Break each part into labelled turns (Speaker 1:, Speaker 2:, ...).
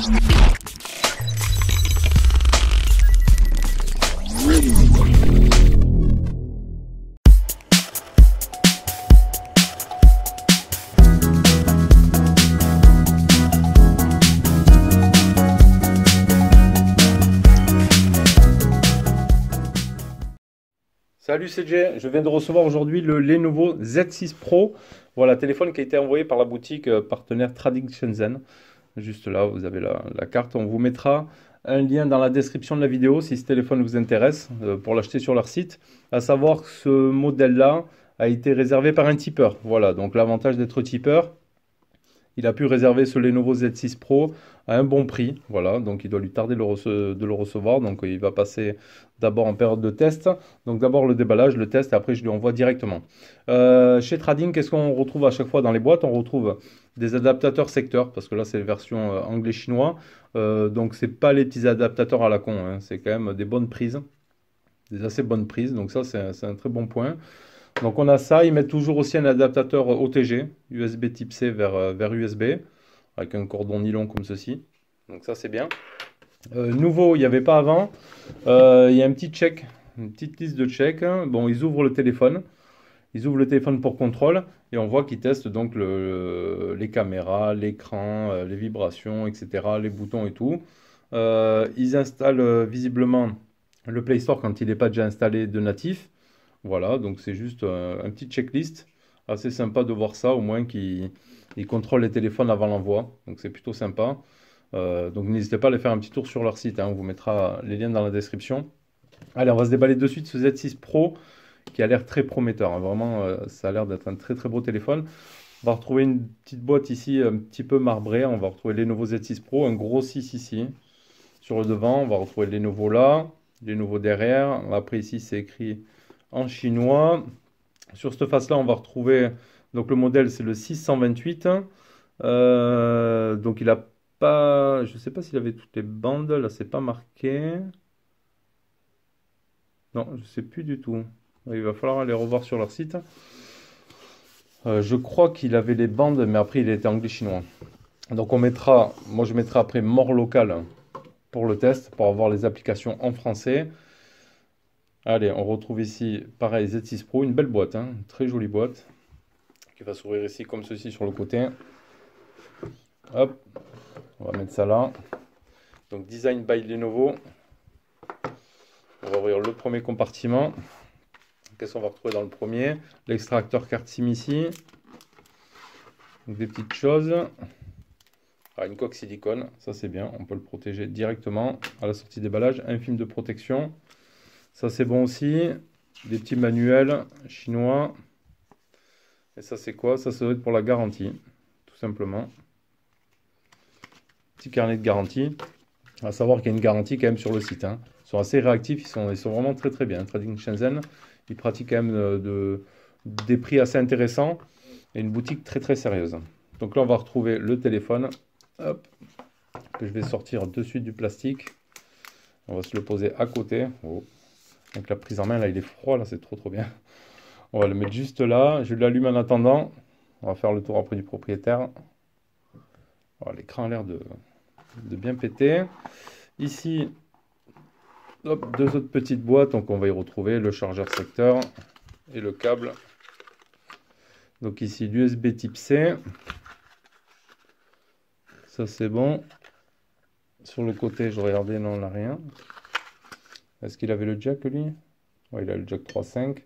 Speaker 1: Salut, c'est Jay. Je viens de recevoir aujourd'hui le Lenovo Z6 Pro. Voilà, téléphone qui a été envoyé par la boutique partenaire Trading Shenzhen. Juste là, vous avez la carte. On vous mettra un lien dans la description de la vidéo si ce téléphone vous intéresse pour l'acheter sur leur site. À savoir que ce modèle-là a été réservé par un tipeur. Voilà, donc l'avantage d'être tipeur, il a pu réserver ce Lenovo Z6 Pro à un bon prix. Voilà, donc il doit lui tarder de le recevoir. Donc il va passer d'abord en période de test. Donc d'abord le déballage, le test, et après je lui envoie directement. Chez Trading, qu'est-ce qu'on retrouve à chaque fois dans les boîtes? On retrouve des adaptateurs secteurs, parce que là c'est les versions anglais-chinois. Donc c'est pas les petits adaptateurs à la con, hein. C'est quand même des bonnes prises, des assez bonnes prises. Donc ça c'est un très bon point. Donc on a ça, ils mettent toujours aussi un adaptateur OTG, USB type C vers USB, avec un cordon nylon comme ceci. Donc ça c'est bien. Nouveau, il n'y avait pas avant, il y a un petit check, une petite liste de checks. Bon, ils ouvrent le téléphone. Ils ouvrent le téléphone pour contrôle et on voit qu'ils testent donc les caméras, l'écran, les vibrations, etc., les boutons et tout. Ils installent visiblement le Play Store quand il n'est pas déjà installé de natif. Voilà, donc c'est juste un petit checklist. Assez sympa de voir ça, au moins qu'ils contrôlent les téléphones avant l'envoi. Donc c'est plutôt sympa. Donc n'hésitez pas à aller faire un petit tour sur leur site, hein. On vous mettra les liens dans la description. Allez, on va se déballer de suite ce Z6 Pro qui a l'air très prometteur, hein. Vraiment, ça a l'air d'être un très très beau téléphone. On va retrouver une petite boîte ici un petit peu marbrée. On va retrouver les Lenovo Z6 Pro, un gros 6 ici sur le devant. On va retrouver les Lenovo là, les Lenovo derrière. Après ici c'est écrit en chinois. Sur cette face là on va retrouver, donc le modèle c'est le 628. Donc il a pas, je sais pas s'il avait toutes les bandes, là c'est pas marqué. Non, je sais plus du tout. Il va falloir aller revoir sur leur site. Je crois qu'il avait les bandes, mais après il était anglais-chinois. Donc on mettra, moi je mettrai après mort local pour le test, pour avoir les applications en français. Allez, on retrouve ici, pareil, Z6 Pro, une belle boîte, hein, une très jolie boîte, qui va s'ouvrir ici comme ceci sur le côté. Hop, on va mettre ça là. Donc Design by Lenovo. On va ouvrir le premier compartiment. Qu'est-ce qu'on va retrouver dans le premier? L'extracteur carte SIM ici. Donc des petites choses. Ah, une coque silicone, ça c'est bien, on peut le protéger directement à la sortie déballage. Un film de protection, ça c'est bon aussi. Des petits manuels chinois. Et ça c'est quoi? Ça doit être pour la garantie, tout simplement. Petit carnet de garantie. À savoir qu'il y a une garantie quand même sur le site, hein. Ils sont assez réactifs, ils sont vraiment très très bien. Trading Shenzhen, ils pratiquent quand même des prix assez intéressants et une boutique très très sérieuse. Donc là on va retrouver le téléphone. Hop, que je vais sortir de suite du plastique. On va se le poser à côté. Oh. Donc la prise en main là il est froid, là c'est trop trop bien. On va le mettre juste là. Je l'allume en attendant. On va faire le tour après du propriétaire. Oh, l'écran a l'air de bien péter. Ici, hop, deux autres petites boîtes. Donc on va y retrouver le chargeur secteur et le câble. Donc ici l'USB type C. Ça c'est bon. Sur le côté, je regardais, non, on n'a rien. Est-ce qu'il avait le jack lui? Oui, il a le jack 3.5.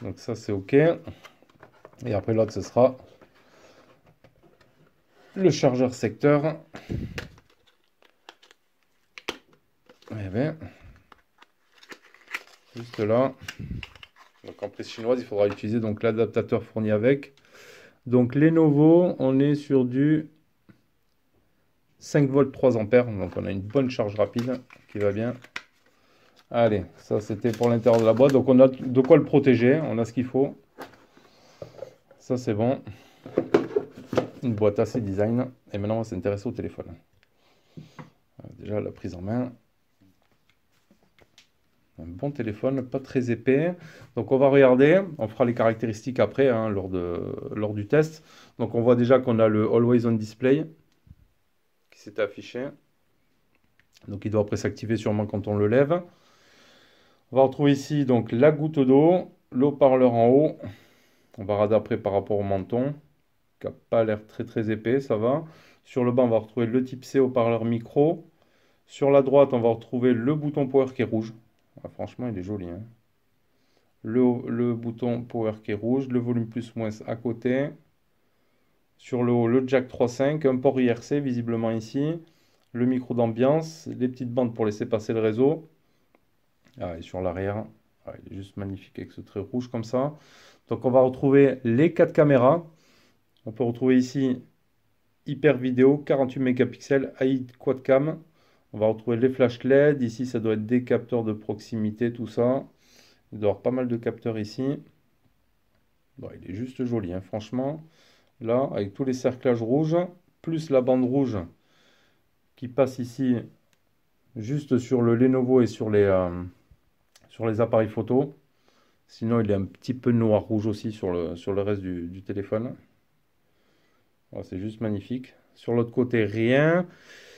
Speaker 1: Donc ça c'est ok. Et après l'autre ce sera le chargeur secteur. Eh bien, juste là. Donc en prise chinoise, il faudra utiliser donc l'adaptateur fourni avec. Donc Lenovo, on est sur du 5 volts 3 ampères. Donc on a une bonne charge rapide qui va bien. Allez, ça c'était pour l'intérieur de la boîte. Donc on a de quoi le protéger, on a ce qu'il faut. Ça c'est bon. Une boîte assez design. Et maintenant on va s'intéresser au téléphone. Déjà la prise en main. Un bon téléphone, pas très épais. Donc on va regarder, on fera les caractéristiques après, hein, lors du test. Donc on voit déjà qu'on a le Always On Display qui c'était affiché. Donc il doit après s'activer sûrement quand on le lève. On va retrouver ici donc la goutte d'eau, le haut-parleur en haut. On va regarder après par rapport au menton, qui n'a pas l'air très très épais, ça va. Sur le bas, on va retrouver le type C haut-parleur micro. Sur la droite, on va retrouver le bouton power qui est rouge. Ah, franchement, il est joli, hein. Le bouton power qui est rouge, le volume plus moins à côté. Sur le haut, le jack 3.5, un port IRC visiblement ici. Le micro d'ambiance, les petites bandes pour laisser passer le réseau. Ah, et sur l'arrière, ah, il est juste magnifique avec ce trait rouge comme ça. Donc on va retrouver les 4 caméras. On peut retrouver ici hyper vidéo, 48 mégapixels, AI quad cam. On va retrouver les flash LED. Ici, ça doit être des capteurs de proximité, tout ça. Il doit y avoir pas mal de capteurs ici. Bon, il est juste joli, hein, franchement. Là, avec tous les cerclages rouges, plus la bande rouge qui passe ici juste sur le Lenovo et sur les appareils photo. Sinon, il est un petit peu noir-rouge aussi sur le reste du téléphone. Voilà, c'est juste magnifique. Sur l'autre côté, rien,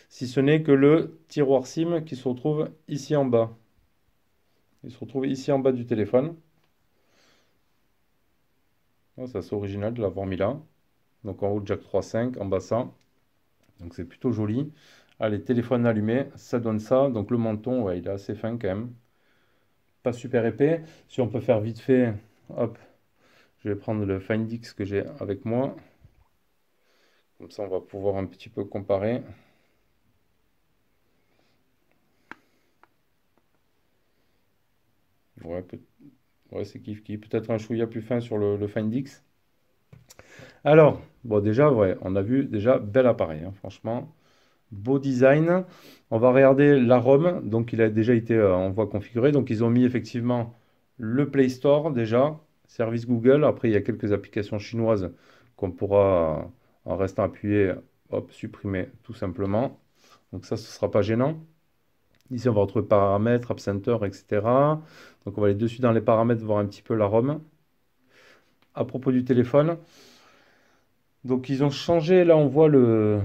Speaker 1: si ce n'est que le tiroir SIM qui se retrouve ici en bas. Il se retrouve ici en bas du téléphone. Oh, c'est assez original de l'avoir mis là. Donc en haut, jack 3.5, en bas ça. Donc c'est plutôt joli. Allez, téléphone allumé, ça donne ça. Donc le menton, ouais, il est assez fin quand même. Pas super épais. Si on peut faire vite fait, hop, je vais prendre le Find X que j'ai avec moi. Comme ça, on va pouvoir un petit peu comparer. Ouais, ouais, c'est kiff kiff. Peut-être un chouïa plus fin sur le Find X. Alors, bon, déjà, ouais, on a vu déjà bel appareil, hein, franchement. Beau design. On va regarder la ROM. Donc, il a déjà été en voie configurée. Donc, ils ont mis effectivement le Play Store déjà, service Google. Après, il y a quelques applications chinoises qu'on pourra, en restant appuyé, hop, supprimer tout simplement. Donc, ça, ce ne sera pas gênant. Ici, on va retrouver paramètres, App Center, etc. Donc, on va aller dessus dans les paramètres, voir un petit peu la ROM. À propos du téléphone, donc ils ont changé, là on voit le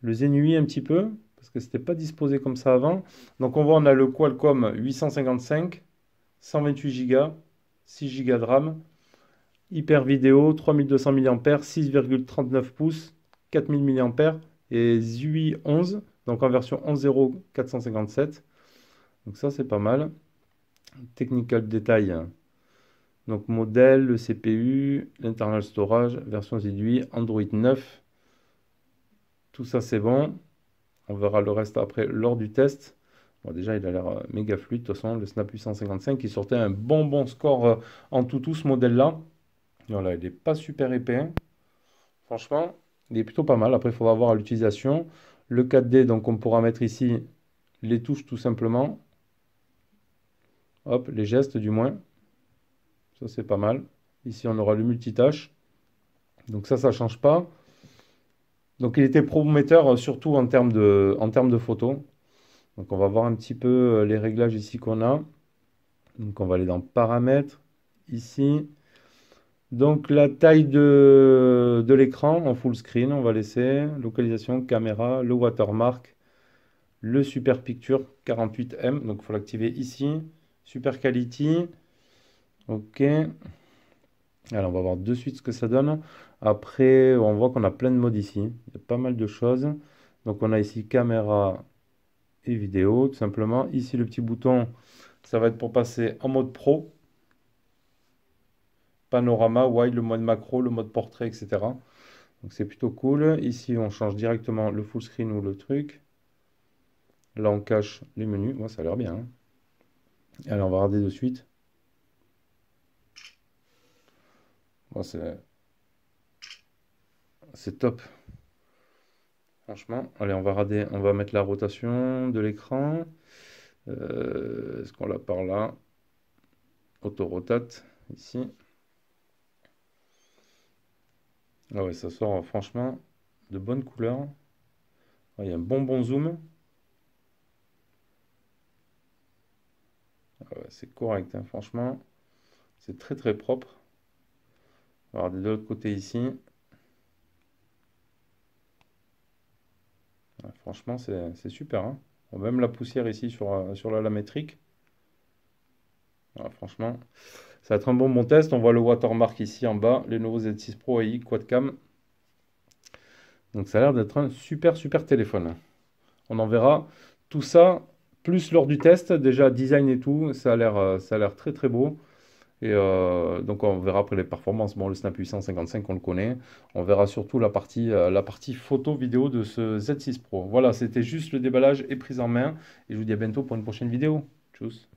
Speaker 1: Zenui un petit peu, parce que c'était pas disposé comme ça avant. Donc on voit, on a le Qualcomm 855, 128 Go, 6 Go de RAM, hyper vidéo, 3200 mAh, 6,39 pouces, 4000 mAh et ZUI 11, donc en version 11.0 457. Donc ça c'est pas mal. Technical détail. Donc modèle, le CPU, l'internal storage, version ZUI, Android 9. Tout ça c'est bon. On verra le reste après lors du test. Bon, déjà, il a l'air méga fluide. De toute façon, le Snap 855 qui sortait un bon score en tout ce modèle-là. Voilà, il n'est pas super épais, hein. Franchement, il est plutôt pas mal. Après, il faudra voir à l'utilisation. Le 4D, donc on pourra mettre ici les touches tout simplement. Hop, les gestes du moins. Ça, c'est pas mal. Ici, on aura le multitâche. Donc ça ne change pas. Donc il était prometteur surtout en termes de photos. Donc on va voir un petit peu les réglages ici qu'on a. Donc on va aller dans paramètres, ici. Donc la taille de l'écran en full screen, on va laisser. Localisation, caméra, le watermark, le Super Picture 48M. Donc il faut l'activer ici. Super Quality. Ok. Alors on va voir de suite ce que ça donne. Après, on voit qu'on a plein de modes ici. Il y a pas mal de choses. Donc on a ici caméra et vidéo, tout simplement. Ici le petit bouton, ça va être pour passer en mode pro. Panorama, wide, le mode macro, le mode portrait, etc. Donc c'est plutôt cool. Ici, on change directement le full screen ou le truc. Là, on cache les menus. Moi, ça a l'air bien, hein. Allez, on va regarder de suite. Moi, c'est top. Franchement, allez, on va regarder. On va mettre la rotation de l'écran. Est-ce qu'on l'a par là? Auto-rotate, ici. Ah ouais, ça sort franchement de bonnes couleurs. Ah, il y a un bon zoom. Ah ouais, c'est correct, hein, franchement. C'est très très propre. On va regarder de l'autre côté ici. Ouais, franchement, c'est super, hein. Même la poussière ici sur la lame métrique. Ouais, franchement, ça va être un bon test. On voit le watermark ici en bas, les nouveaux Z6 Pro AI quad cam. Donc ça a l'air d'être un super téléphone. On en verra tout ça, plus lors du test, déjà design et tout, ça a l'air très beau. Et donc on verra après les performances. Bon, le Snap 855, on le connaît. On verra surtout la partie photo vidéo de ce Z6 Pro. Voilà, c'était juste le déballage et prise en main. Et je vous dis à bientôt pour une prochaine vidéo. Tchuss.